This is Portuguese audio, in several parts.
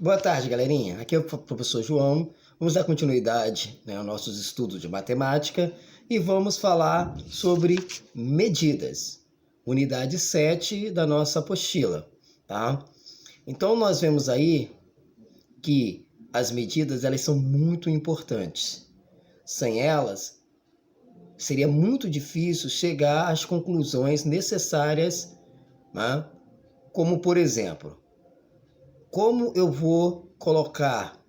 Boa tarde, galerinha. Aqui é o professor João. Vamos dar continuidade, aos nossos estudos de matemática e vamos falar sobre medidas. Unidade 7 da nossa apostila, tá? Então, nós vemos aí que as medidas, elas são muito importantes. Sem elas, seria muito difícil chegar às conclusões necessárias, né? Como, por exemplo, como eu vou colocar,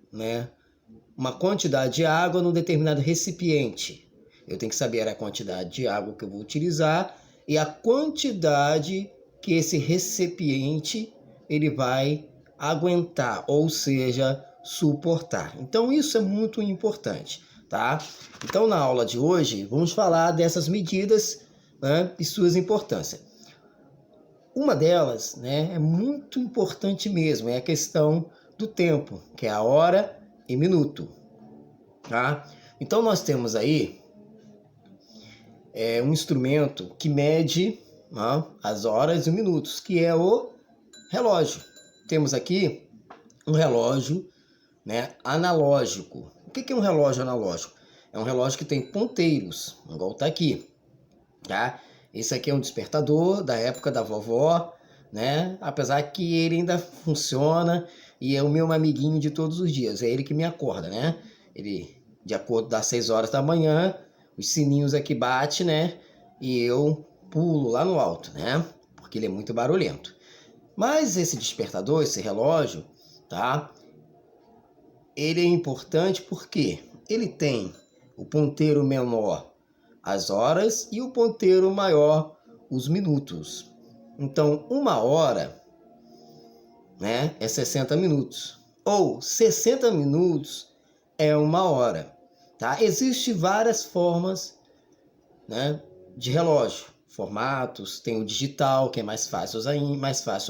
uma quantidade de água num determinado recipiente? Eu tenho que saber a quantidade de água que eu vou utilizar e a quantidade que esse recipiente ele vai aguentar, ou seja, suportar. Então isso é muito importante, tá? Então na aula de hoje vamos falar dessas medidas, e suas importâncias. Uma delas, é muito importante mesmo, é a questão do tempo, que é a hora e minuto, tá? Então nós temos aí um instrumento que mede as horas e os minutos, que é o relógio. Temos aqui um relógio, analógico. O que é um relógio analógico? É um relógio que tem ponteiros, igual está aqui, tá? Esse aqui é um despertador da época da vovó, apesar que ele ainda funciona e é o meu amiguinho de todos os dias, é ele que me acorda, Ele, de acordo das 6 horas da manhã, os sininhos aqui batem, e eu pulo lá no alto, porque ele é muito barulhento. Mas esse despertador, esse relógio, tá? Ele é importante porque ele tem o ponteiro menor as horas e o ponteiro maior os minutos. Então, 1 hora, é 60 minutos. Ou 60 minutos é 1 hora, tá? Existem várias formas, de relógio. Formatos, tem o digital, que é mais fácil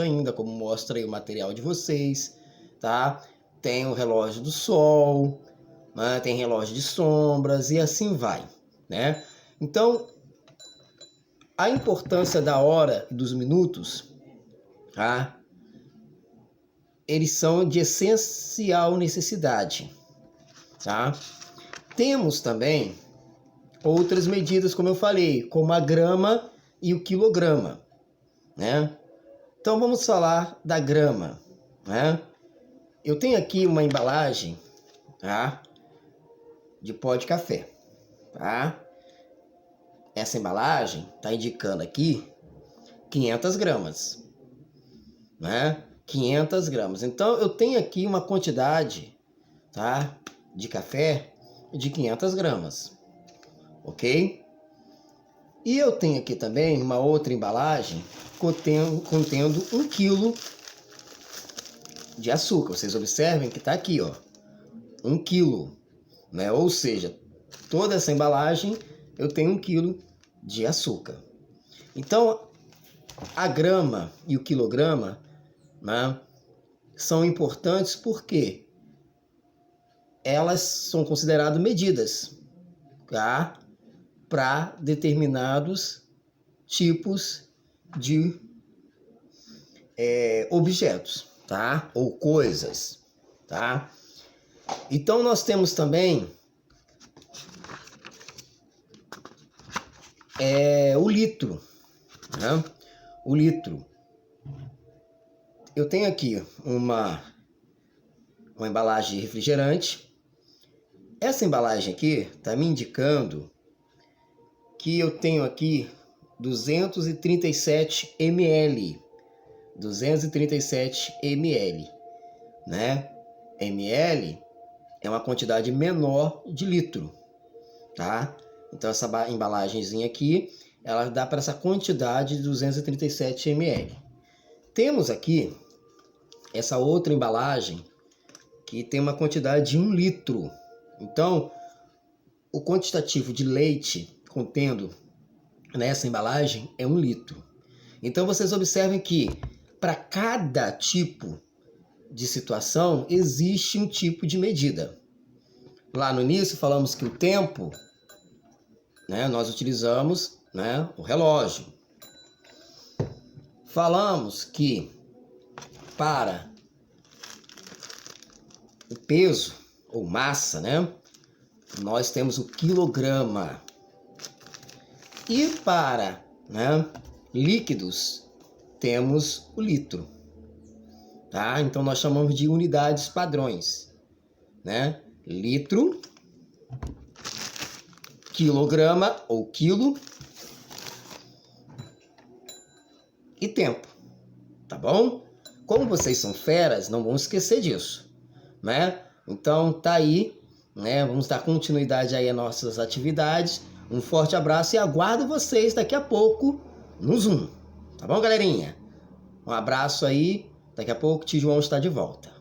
ainda, como mostra aí o material de vocês, tá? Tem o relógio do sol, tem relógio de sombras e assim vai, Então, a importância da hora e dos minutos, tá? Eles são de essencial necessidade, tá? Temos também outras medidas, como eu falei, como a grama e o quilograma, Então vamos falar da grama, Eu tenho aqui uma embalagem, tá? De pó de café, tá? Essa embalagem está indicando aqui 500 gramas, 500 gramas. Então, eu tenho aqui uma quantidade, tá? De café de 500 gramas, ok? E eu tenho aqui também uma outra embalagem contendo 1 quilo de açúcar. Vocês observem que está aqui, ó, 1 quilo, Ou seja, toda essa embalagem eu tenho 1 quilo de açúcar. Então, a grama e o quilograma, são importantes porque elas são consideradas medidas, tá? Para determinados tipos de objetos, tá? Ou coisas, tá? Então, nós temos também o litro, O litro. Eu tenho aqui uma embalagem de refrigerante. Essa embalagem aqui está me indicando que eu tenho aqui 237 ml. 237 ml, ml é uma quantidade menor de litro, tá? Então essa embalagenzinha aqui, ela dá para essa quantidade de 237 ml. Temos aqui essa outra embalagem que tem uma quantidade de 1 litro. Então, o quantitativo de leite contendo nessa embalagem é 1 litro. Então, vocês observem que para cada tipo de situação existe um tipo de medida. Lá no início falamos que o tempo, nós utilizamos, o relógio. Falamos que para o peso ou massa, né? Nós temos o quilograma. E para, né, líquidos, temos o litro. Tá? Então nós chamamos de unidades padrões, né? Litro, quilograma ou quilo e tempo, tá bom? Como vocês são feras, não vão esquecer disso, né? Então tá aí, né? Vamos dar continuidade aí às nossas atividades. Um forte abraço e aguardo vocês daqui a pouco no Zoom, tá bom, galerinha? Um abraço aí, daqui a pouco o tio João está de volta.